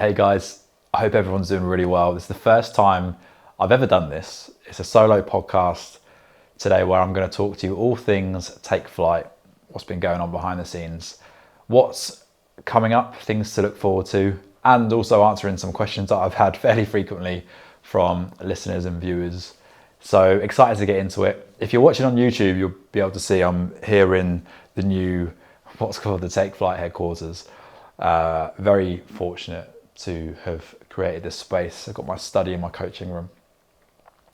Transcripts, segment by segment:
Hey guys, I hope everyone's doing really well. This is the first time I've ever done this. It's a solo podcast today where I'm going to talk to you all things Take Flight, what's been going on behind the scenes, what's coming up, things to look forward to, and also answering some questions that I've had fairly frequently from listeners and viewers. So excited to get into it. If you're watching on YouTube, you'll be able to see I'm here in the new, what's called the Take Flight headquarters. Very fortunate to have created this space. I've got my study and my coaching room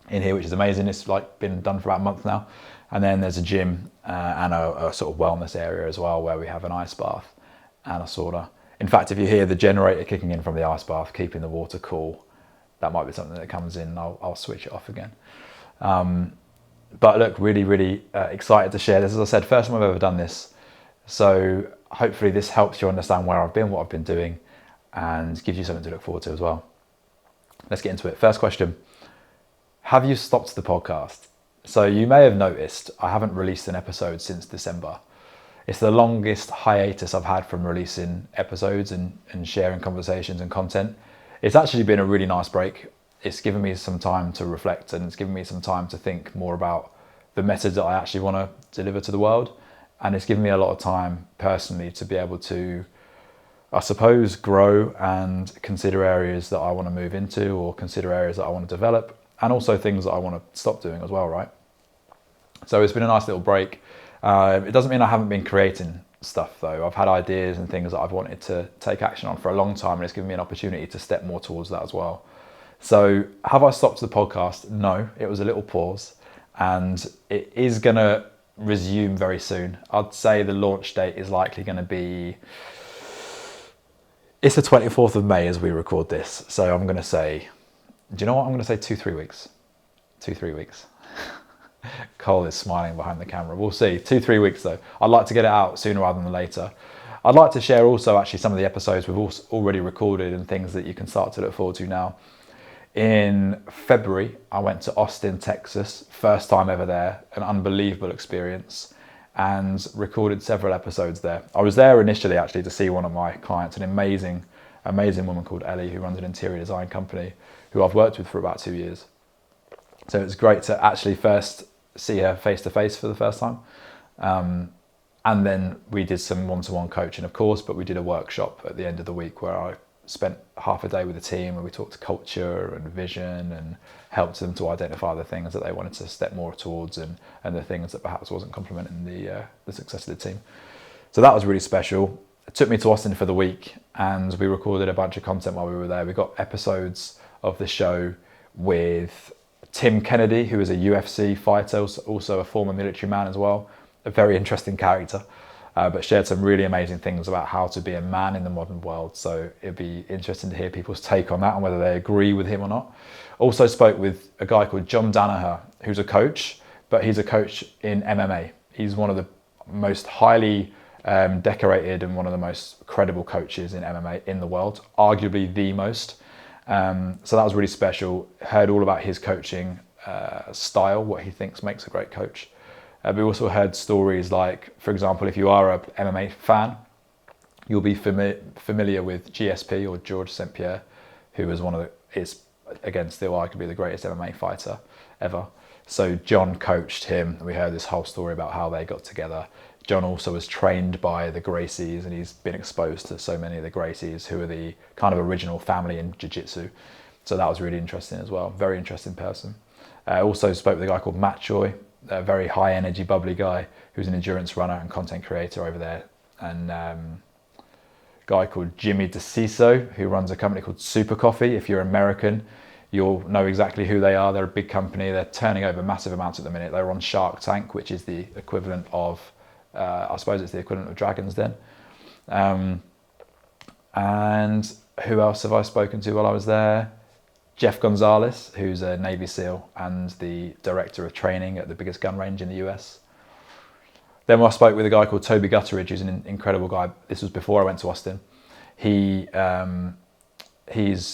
in here, which is amazing. It's like been done for about a month now. And then there's a gym and a sort of wellness area as well, where we have an ice bath and a sauna. In fact, if you hear the generator kicking in from the ice bath, keeping the water cool, that might be something that comes in. I'll switch it off again. But look, really excited to share this. As I said, first time I've ever done this. So hopefully this helps you understand where I've been, what I've been doing, and gives you something to look forward to as well. Let's get into it. First question, have you stopped the podcast? So you may have noticed I haven't released an episode since December. It's the longest hiatus I've had from releasing episodes and sharing conversations and content. It's actually been a really nice break. It's given me some time to reflect, and it's given me some time to think more about the message that I actually want to deliver to the world. And it's given me a lot of time personally to be able to, I suppose, grow and consider areas that I want to move into, or consider areas that I want to develop, and also things that I want to stop doing as well, right? So it's been a nice little break. It doesn't mean I haven't been creating stuff though. I've had ideas and things that I've wanted to take action on for a long time, and it's given me an opportunity to step more towards that as well. So have I stopped the podcast? No, it was a little pause, and it is going to resume very soon. I'd say the launch date is likely going to be, it's the 24th of May as we record this. So I'm going to say, do you know what? I'm going to say 2-3 weeks. 2-3 weeks. Cole is smiling behind the camera. We'll see. 2-3 weeks though. I'd like to get it out sooner rather than later. I'd like to share also actually some of the episodes we've already recorded and things that you can start to look forward to now. In February, I went to Austin, Texas, first time ever there, an unbelievable experience, and recorded several episodes there. I was there initially actually to see one of my clients, an amazing woman called Ellie, who runs an interior design company, who I've worked with for about 2 years. So it was great to actually first see her face to face for the first time. And then we did some one-to-one coaching, of course, but we did a workshop at the end of the week where I spent half a day with the team, and we talked culture and vision and helped them to identify the things that they wanted to step more towards, and the things that perhaps wasn't complementing the success of the team. So that was really special. It took me to Austin for the week, and we recorded a bunch of content while we were there. We got episodes of the show with Tim Kennedy, who is a UFC fighter, also a former military man as well, a very interesting character. But shared some really amazing things about how to be a man in the modern world. So it'd be interesting to hear people's take on that and whether they agree with him or not. Also spoke with a guy called John Danaher, who's a coach, but he's a coach in MMA. He's one of the most highly decorated and one of the most credible coaches in MMA in the world, arguably the most. So that was really special. Heard all about his coaching style, what he thinks makes a great coach. We also heard stories like, for example, if you are a MMA fan, you'll be familiar with GSP, or George St. Pierre, who is again, still arguably the greatest MMA fighter ever. So John coached him. We heard this whole story about how they got together. John also was trained by the Gracies, and he's been exposed to so many of the Gracies, who are the kind of original family in jiu-jitsu. So that was really interesting as well. Very interesting person. Also spoke with a guy called Matt Joy, a very high energy, bubbly guy who's an endurance runner and content creator over there. And a guy called Jimmy DeCiso, who runs a company called Super Coffee. If you're American, you'll know exactly who they are. They're a big company. They're turning over massive amounts at the minute. They're on Shark Tank, which is the equivalent of, I suppose it's the equivalent of Dragon's Den. And who else have I spoken to while I was there? Jeff Gonzalez, who's a Navy SEAL and the director of training at the biggest gun range in the US. Then I spoke with a guy called Toby Gutteridge, who's an incredible guy. This was before I went to Austin. He's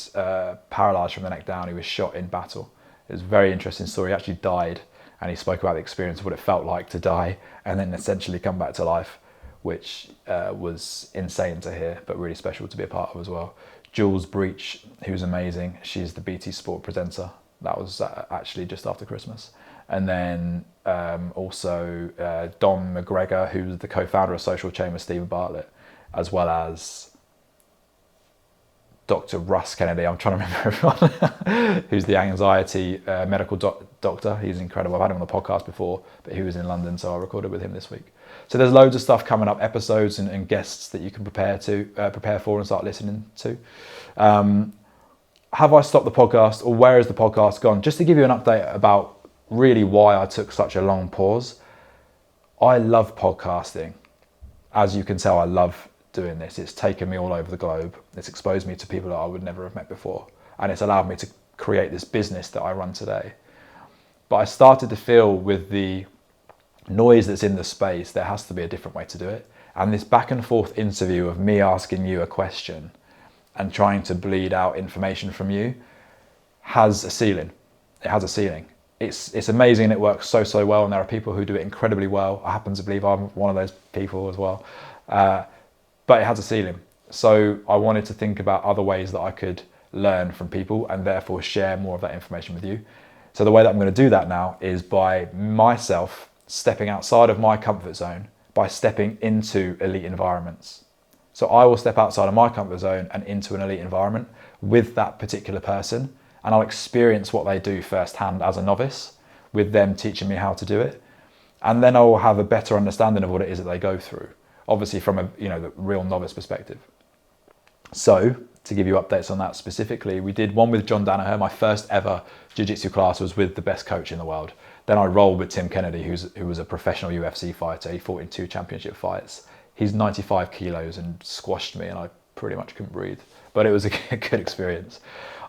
paralyzed from the neck down. He was shot in battle. It was a very interesting story. He actually died, and he spoke about the experience of what it felt like to die and then essentially come back to life, which was insane to hear, but really special to be a part of as well. Jules Breach, who's amazing. She's the BT Sport presenter. That was actually just after Christmas. And then also Don McGregor, who's the co-founder of Social Chain with Stephen Bartlett, as well as Dr. Russ Kennedy, I'm trying to remember everyone, who's the anxiety medical doctor. He's incredible. I've had him on the podcast before, but he was in London, so I recorded with him this week. So there's loads of stuff coming up, episodes and guests that you can prepare for and start listening to. Have I stopped the podcast, or where is the podcast gone? Just to give you an update about really why I took such a long pause. I love podcasting. As you can tell, I love doing this. It's taken me all over the globe. It's exposed me to people that I would never have met before. And it's allowed me to create this business that I run today. But I started to feel, with the noise that's in the space, there has to be a different way to do it. And this back and forth interview of me asking you a question and trying to bleed out information from you has a ceiling. It has a ceiling. It's amazing, and it works so well, and there are people who do it incredibly well. I happen to believe I'm one of those people as well. But it has a ceiling. So I wanted to think about other ways that I could learn from people and therefore share more of that information with you. So the way that I'm going to do that now is by myself stepping outside of my comfort zone, by stepping into elite environments. So I will step outside of my comfort zone and into an elite environment with that particular person, and I'll experience what they do firsthand as a novice, with them teaching me how to do it. And then I will have a better understanding of what it is that they go through, obviously from the real novice perspective. So to give you updates on that specifically, we did one with John Danaher. My first ever jiu-jitsu class was with the best coach in the world. Then I rolled with Tim Kennedy, who was a professional UFC fighter. He fought in 2 championship fights. He's 95 kilos and squashed me, and I pretty much couldn't breathe. But it was a good experience.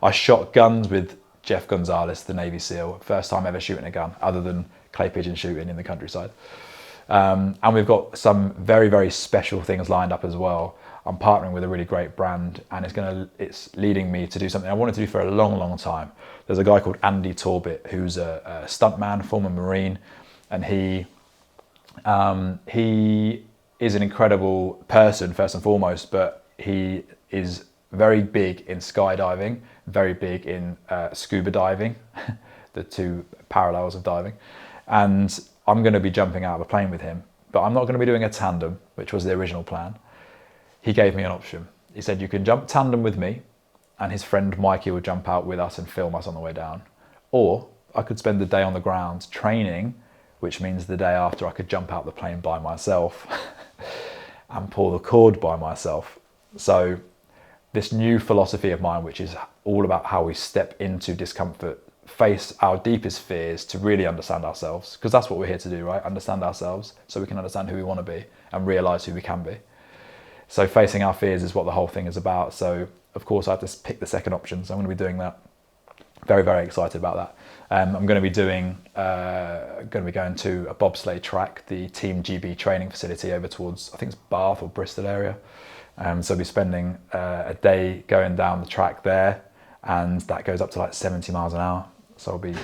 I shot guns with Jeff Gonzalez, the Navy SEAL. First time ever shooting a gun, other than clay pigeon shooting in the countryside. And we've got some very special things lined up as well. I'm partnering with a really great brand, and it's leading me to do something I wanted to do for a long time. There's a guy called Andy Torbit, who's a stuntman, former Marine, and he is an incredible person first and foremost, but he is very big in skydiving, very big in scuba diving, the 2 parallels of diving. And I'm going to be jumping out of a plane with him, but I'm not going to be doing a tandem, which was the original plan. He gave me an option. He said, you can jump tandem with me, and his friend Mikey will jump out with us and film us on the way down. Or I could spend the day on the ground training, which means the day after I could jump out the plane by myself and pull the cord by myself. So this new philosophy of mine, which is all about how we step into discomfort, face our deepest fears to really understand ourselves, because that's what we're here to do, right? Understand ourselves so we can understand who we want to be and realize who we can be. So facing our fears is what the whole thing is about. So of course I have to pick the second option, so I'm going to be doing that. Very excited about that. I'm going to be going to a bobsleigh track, the Team GB training facility over towards, I think it's Bath or Bristol area. So I'll be spending a day going down the track there, and that goes up to like 70 miles an hour. So I'll be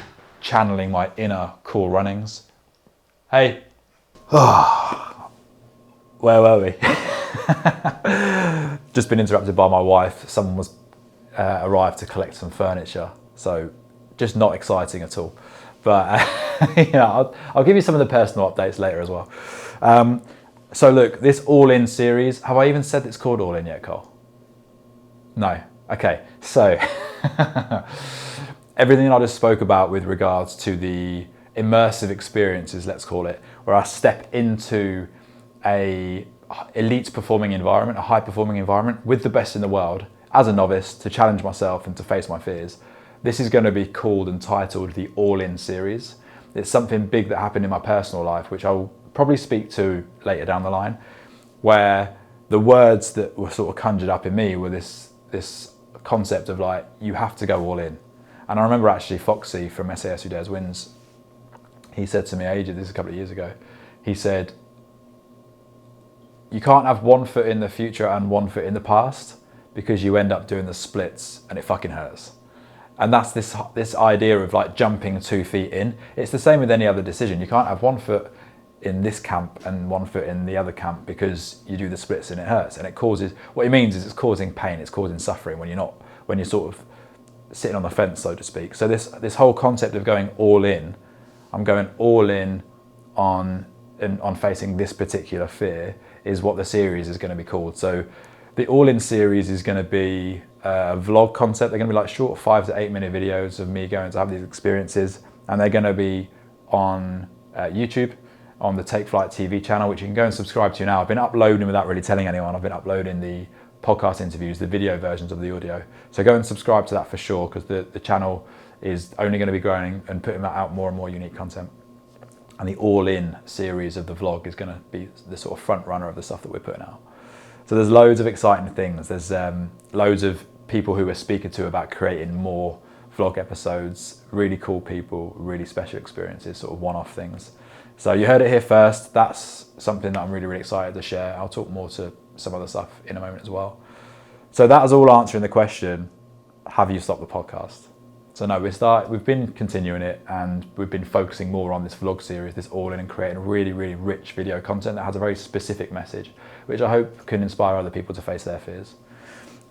channeling my inner Cool Runnings. Hey, where were we? Just been interrupted by my wife. Someone was arrived to collect some furniture, so just not exciting at all. But I'll give you some of the personal updates later as well. So look, this All In series, have I even said it's called All In yet, Cole? No. Okay, so everything I just spoke about with regards to the immersive experiences, let's call it, where I step into a elite performing environment, a high performing environment with the best in the world as a novice, to challenge myself and to face my fears. This is going to be called and titled the All In series. It's something big that happened in my personal life, which I'll probably speak to later down the line, where the words that were sort of conjured up in me were this concept of like, you have to go all in. And I remember actually Foxy from SAS Who Dares Wins, he said to me this is a couple of years ago, he said, you can't have one foot in the future and one foot in the past, because you end up doing the splits and it fucking hurts. And that's this idea of like jumping 2 feet in. It's the same with any other decision. You can't have one foot in this camp and 1 foot in the other camp because you do the splits and it hurts, and it causes, what it means is it's causing pain, it's causing suffering when you're sort of sitting on the fence, so to speak. So this whole concept of going all in, I'm going all in on facing this particular fear, is what the series is going to be called. So the all-in series is going to be a vlog concept. They're going to be like short 5 to 8 minute videos of me going to have these experiences, and they're going to be on YouTube, on the Take Flight TV channel, which you can go and subscribe to now. I've been uploading without really telling anyone. I've been uploading the podcast interviews, the video versions of the audio. So go and subscribe to that for sure, because the channel is only going to be growing and putting out more and more unique content. And the all-in series of the vlog is going to be the sort of front runner of the stuff that we're putting out. So there's loads of exciting things. There's loads of people who we're speaking to about creating more vlog episodes, really cool people, really special experiences, sort of one-off things. So you heard it here first. That's something that I'm really, really excited to share. I'll talk more to some other stuff in a moment as well. So that is all answering the question, have you stopped the podcast? So no, we've been continuing it, and we've been focusing more on this vlog series, this all in, and creating really, really rich video content that has a very specific message, which I hope can inspire other people to face their fears.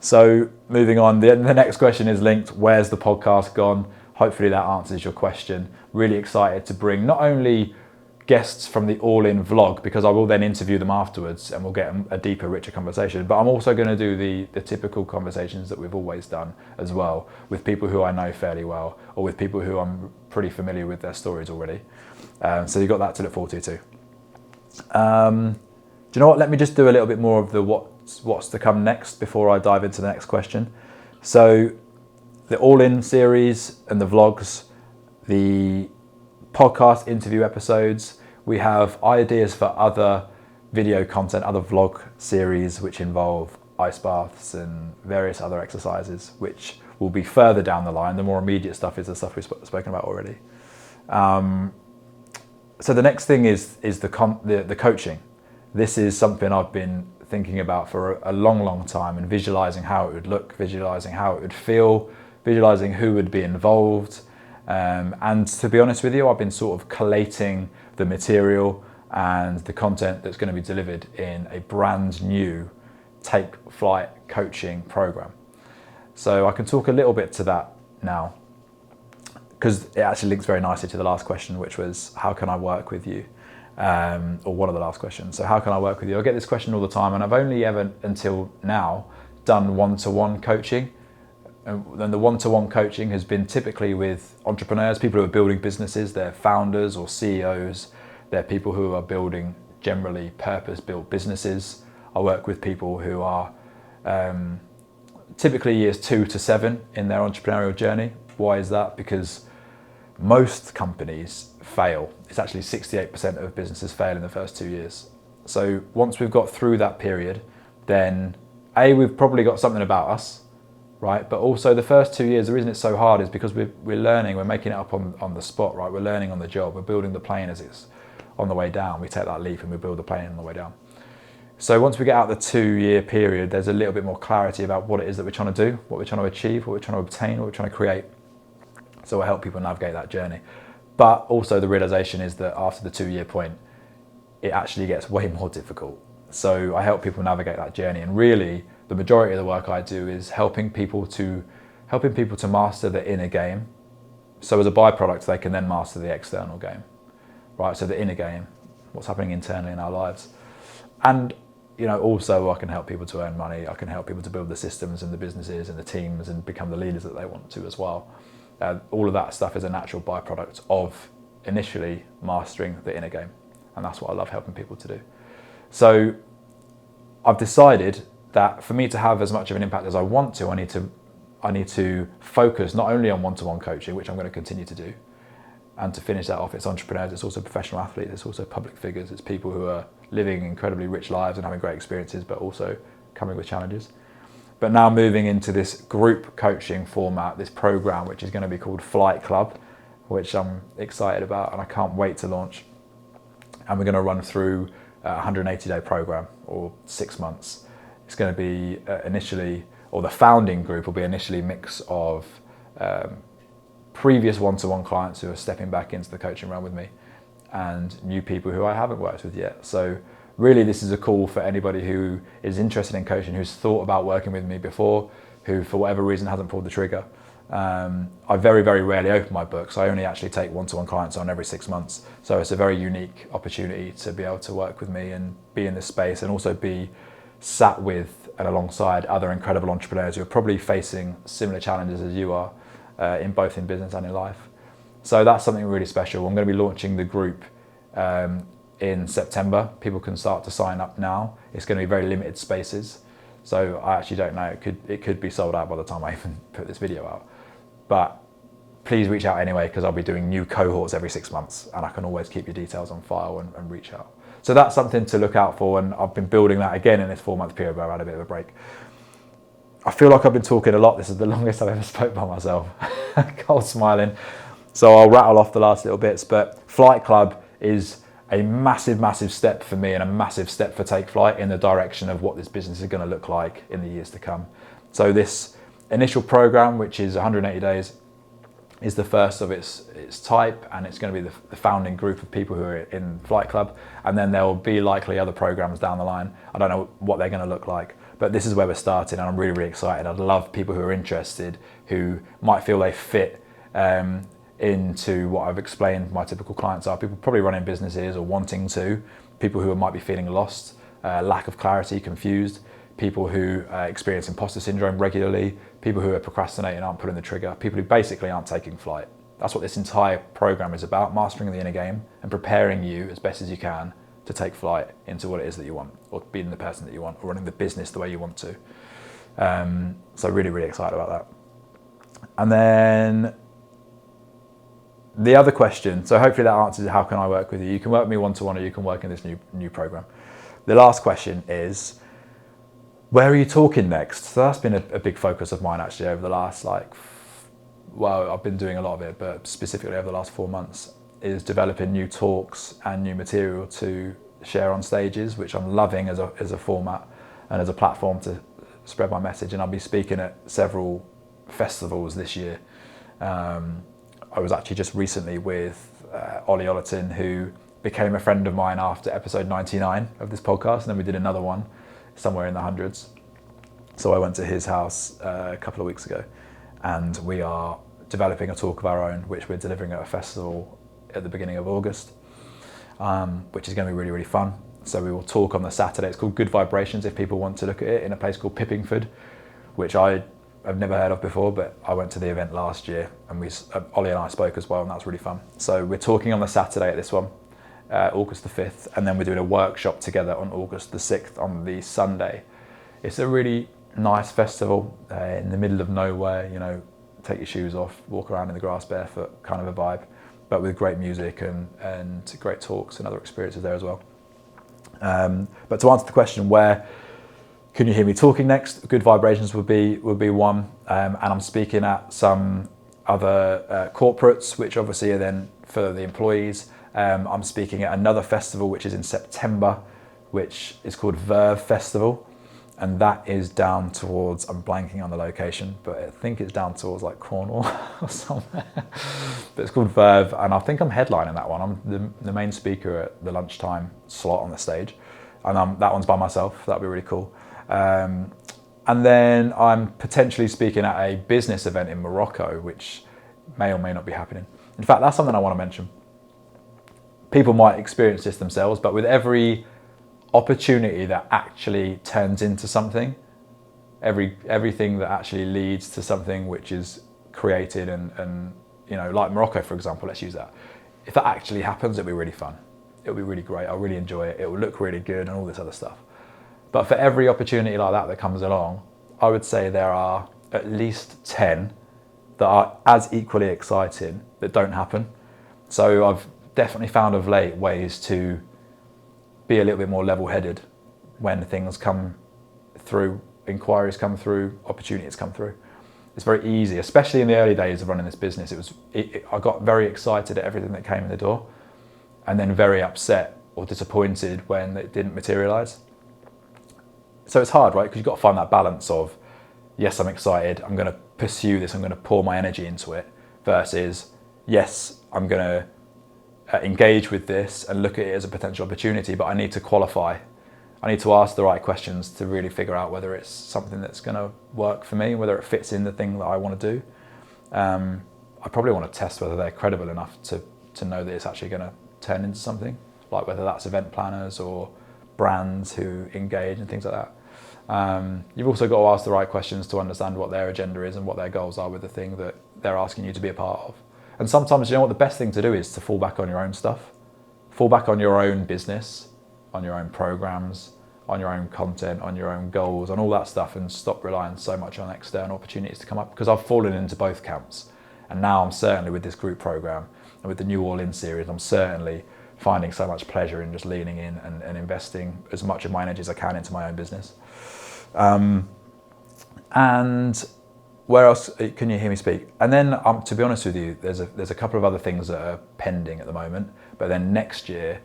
So moving on, the next question is linked, where's the podcast gone? Hopefully that answers your question. Really excited to bring not only guests from the all-in vlog, because I will then interview them afterwards and we'll get a deeper, richer conversation, but I'm also going to do the typical conversations that we've always done as well, with people who I know fairly well, or with people who I'm pretty familiar with their stories already. So you've got that to look forward to too. Do you know what, let me just do a little bit more of the what's to come next before I dive into the next question. So the all-in series and the vlogs, the podcast interview episodes, we have ideas for other video content, other vlog series which involve ice baths and various other exercises, which will be further down the line. The more immediate stuff is the stuff we've spoken about already. So the next thing is the coaching. This is something I've been thinking about for a long, long time, and visualizing how it would look, visualizing how it would feel, visualizing who would be involved. And to be honest with you, I've been sort of collating the material and the content that's going to be delivered in a brand new Take Flight coaching program. So I can talk a little bit to that now, because it actually links very nicely to the last question, which was, how can I work with you? Or one of the last questions. So how can I work with you? I get this question all the time, and I've only ever until now done one-to-one coaching. And the one-to-one coaching has been typically with entrepreneurs, people who are building businesses. They're founders or CEOs. They're people who are building generally purpose-built businesses. I work with people who are typically years 2 to 7 in their entrepreneurial journey. Why is that? Because most companies fail. It's actually 68% of businesses fail in the first 2 years. So once we've got through that period, then we've probably got something about us, right? But also the first 2 years, the reason it's so hard is because we're learning, we're making it up on the spot, right? We're learning on the job, we're building the plane as it's on the way down. We take that leap and we build the plane on the way down. So once we get out the 2-year period, there's a little bit more clarity about what it is that we're trying to do, what we're trying to achieve, what we're trying to obtain, what we're trying to create. So I help people navigate that journey. But also the realization is that after the 2-year point, it actually gets way more difficult. So I help people navigate that journey, and really the majority of the work I do is helping people to master the inner game. So as a byproduct, they can then master the external game, right? So the inner game, what's happening internally in our lives. And also I can help people to earn money. I can help people to build the systems and the businesses and the teams and become the leaders that they want to as well. All of that stuff is a natural byproduct of initially mastering the inner game. And that's what I love helping people to do. So I've decided that for me to have as much of an impact as I want to, I need to focus not only on one-to-one coaching, which I'm going to continue to do, and to finish that off, it's entrepreneurs, it's also professional athletes, it's also public figures, it's people who are living incredibly rich lives and having great experiences, but also coming with challenges. But now moving into this group coaching format, this program, which is going to be called Flight Club, which I'm excited about and I can't wait to launch. And we're going to run through a 180-day program, or 6 months. It's going to be initially, or the founding group will be initially a mix of previous one-to-one clients who are stepping back into the coaching realm with me, and new people who I haven't worked with yet. So really this is a call for anybody who is interested in coaching, who's thought about working with me before, who for whatever reason hasn't pulled the trigger. I very, very rarely open my books. I only actually take one-to-one clients on every 6 months. So it's a very unique opportunity to be able to work with me and be in this space, and also be sat with and alongside other incredible entrepreneurs who are probably facing similar challenges as you are, in both in business and in life. So that's something really special. I'm going to be launching the group in September. People can start to sign up now. It's going to be very limited spaces. So I actually don't know, it could be sold out by the time I even put this video out. But please reach out anyway, because I'll be doing new cohorts every 6 months, and I can always keep your details on file and reach out. So that's something to look out for, and I've been building that again in this 4-month period where I had a bit of a break. I feel like I've been talking a lot. This is the longest I've ever spoke by myself. Cole's smiling. So I'll rattle off the last little bits, but Flight Club is a massive, massive step for me, and a massive step for Take Flight in the direction of what this business is going to look like in the years to come. So this initial program, which is 180 days, is the first of its type, and it's going to be the founding group of people who are in Flight Club. And then there will be likely other programs down the line. I don't know what they're going to look like, but this is where we're starting, and I'm really, really excited. I'd love people who are interested, who might feel they fit into what I've explained my typical clients are. People probably running businesses or wanting to, people who might be feeling lost, lack of clarity, confused, people who experience imposter syndrome regularly, people who are procrastinating, aren't pulling the trigger, people who basically aren't taking flight. That's what this entire program is about, mastering the inner game and preparing you as best as you can to take flight into what it is that you want, or being the person that you want, or running the business the way you want to. So really, really excited about that. And then the other question, so hopefully that answers how can I work with you. You can work with me one-to-one, or you can work in this new program. The last question is, where are you talking next? So that's been a big focus of mine actually over the last I've been doing a lot of it, but specifically over the last 4 months, is developing new talks and new material to share on stages, which I'm loving as a format and as a platform to spread my message. And I'll be speaking at several festivals this year. I was actually just recently with Ollie Ollerton, who became a friend of mine after episode 99 of this podcast, and then we did another one somewhere in the hundreds. So I went to his house a couple of weeks ago, and we are developing a talk of our own, which we're delivering at a festival at the beginning of August, which is going to be really, really fun. So we will talk on the Saturday. It's called Good Vibrations, if people want to look at it, in a place called Pippingford, which I've never heard of before, but I went to the event last year, and Ollie and I spoke as well, and that was really fun. So we're talking on the Saturday at this one, August the 5th, and then we're doing a workshop together on August the 6th on the Sunday. It's a really nice festival in the middle of nowhere, take your shoes off, walk around in the grass barefoot kind of a vibe, but with great music and great talks and other experiences there as well. But to answer the question, where can you hear me talking next? Good Vibrations would be one, and I'm speaking at some other corporates, which obviously are then for the employees. I'm speaking at another festival which is in September, which is called Verve Festival, and that is down towards, I'm blanking on the location, but I think it's down towards like Cornwall or somewhere. But it's called Verve, and I think I'm headlining that one. I'm the main speaker at the lunchtime slot on the stage, and that one's by myself. That'd be really cool. And then I'm potentially speaking at a business event in Morocco, which may or may not be happening. In fact, that's something I want to mention. People might experience this themselves, but with every opportunity that actually turns into something, everything that actually leads to something which is created and like Morocco, for example, let's use that. If that actually happens, it'll be really fun. It'll be really great. I'll really enjoy it. It will look really good and all this other stuff. But for every opportunity like that comes along, I would say there are at least 10 that are as equally exciting that don't happen. So I've definitely found of late ways to be a little bit more level-headed when things come through, inquiries come through, opportunities come through. It's very easy, especially in the early days of running this business. I got very excited at everything that came in the door, and then very upset or disappointed when it didn't materialize. So it's hard, right? Because you've got to find that balance of, yes, I'm excited, I'm going to pursue this, I'm going to pour my energy into it, versus, yes, I'm going to engage with this and look at it as a potential opportunity, but I need to qualify. I need to ask the right questions to really figure out whether it's something that's going to work for me, whether it fits in the thing that I want to do. I probably want to test whether they're credible enough to know that it's actually going to turn into something, like whether that's event planners or brands who engage and things like that. You've also got to ask the right questions to understand what their agenda is and what their goals are with the thing that they're asking you to be a part of. And sometimes, you know what, the best thing to do is to fall back on your own stuff. Fall back on your own business, on your own programs, on your own content, on your own goals, on all that stuff, and stop relying so much on external opportunities to come up. Because I've fallen into both camps. And now I'm certainly with this group program and with the New All In series, I'm certainly finding so much pleasure in just leaning in and investing as much of my energy as I can into my own business. And where else can you hear me speak? And then, to be honest with you, there's a couple of other things that are pending at the moment. But then next year,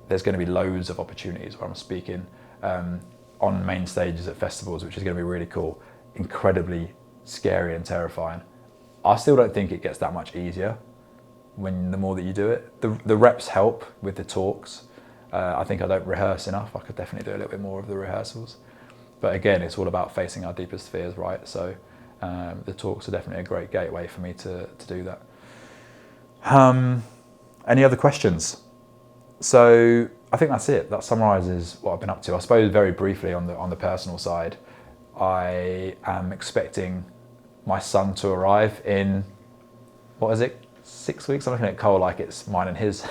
there's going to be loads of opportunities where I'm speaking on main stages at festivals, which is going to be really cool, incredibly scary and terrifying. I still don't think it gets that much easier the more that you do it. The reps help with the talks. I think I don't rehearse enough. I could definitely do a little bit more of the rehearsals. But again, it's all about facing our deepest fears, right? So the talks are definitely a great gateway for me to do that. Any other questions? So I think that's it. That summarises what I've been up to. I suppose very briefly on the personal side, I am expecting my son to arrive in, 6 weeks? I'm looking at Cole like it's mine and his.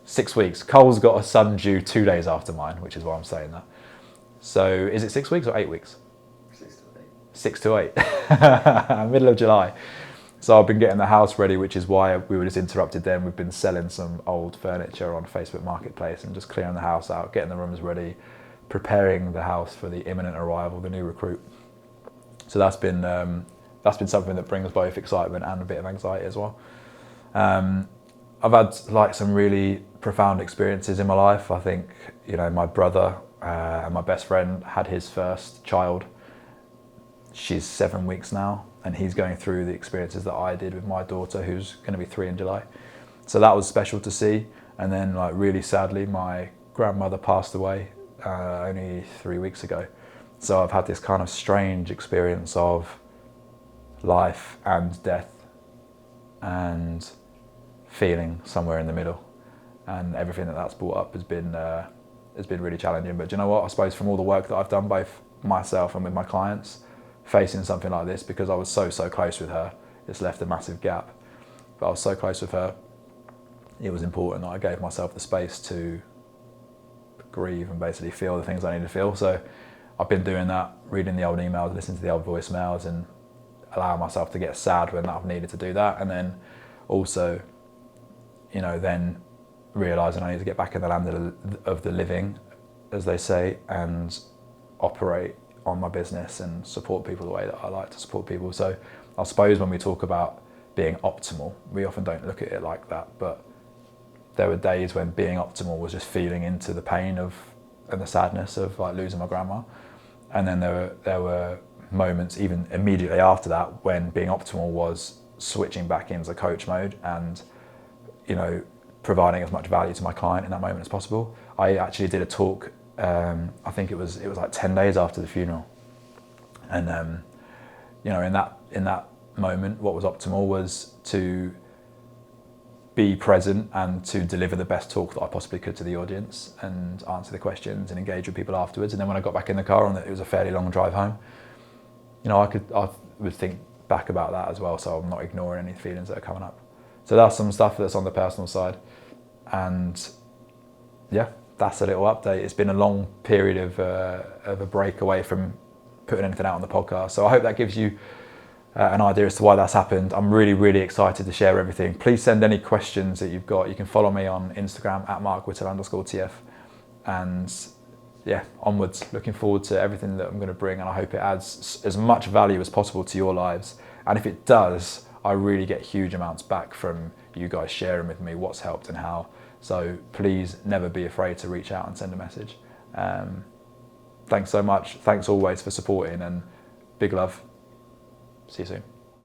6 weeks. Cole's got a son due 2 days after mine, which is why I'm saying that. So is it 6 weeks or 8 weeks? 6 to 8. Middle of July. So I've been getting the house ready, which is why we were just interrupted then. We've been selling some old furniture on Facebook Marketplace and just clearing the house out, getting the rooms ready, preparing the house for the imminent arrival, the new recruit. So that's been something that brings both excitement and a bit of anxiety as well. I've had like some really profound experiences in my life. I think, you know, my brother and my best friend had his first child. She's 7 weeks now, and he's going through the experiences that I did with my daughter, who's going to be 3 in July. So that was special to see. And then, like, really sadly, my grandmother passed away only 3 weeks ago. So I've had this kind of strange experience of life and death and feeling somewhere in the middle, and everything that's brought up has been really challenging. But do you know what? I suppose from all the work that I've done, both myself and with my clients, facing something like this, because I was so close with her, it's left a massive gap. But I was so close with her, it was important that I gave myself the space to grieve and basically feel the things I need to feel. So I've been doing that, reading the old emails, listening to the old voicemails, and allowing myself to get sad when I've needed to do that. And then also, you know, then realising I need to get back in the land of the living, as they say, and operate on my business and support people the way that I like to support people. So I suppose when we talk about being optimal, we often don't look at it like that, but there were days when being optimal was just feeling into the pain and the sadness of like losing my grandma. And then there were moments even immediately after that when being optimal was switching back into coach mode and, you know, providing as much value to my client in that moment as possible. I actually did a talk, I think it was like 10 days after the funeral. And, you know, in that moment, what was optimal was to be present and to deliver the best talk that I possibly could to the audience and answer the questions and engage with people afterwards. And then when I got back in the car, and it was a fairly long drive home, you know, I would think back about that as well, so I'm not ignoring any feelings that are coming up. So that's some stuff that's on the personal side. And yeah, that's a little update. It's been a long period of a break away from putting anything out on the podcast. So I hope that gives you an idea as to why that's happened. I'm really excited to share everything. Please send any questions that you've got. You can follow me on Instagram at @markwhittle_TF. And yeah, onwards. Looking forward to everything that I'm going to bring, and I hope it adds as much value as possible to your lives. And if it does, I really get huge amounts back from you guys sharing with me what's helped and how. So please never be afraid to reach out and send a message. Thanks so much. Thanks always for supporting, and big love. See you soon.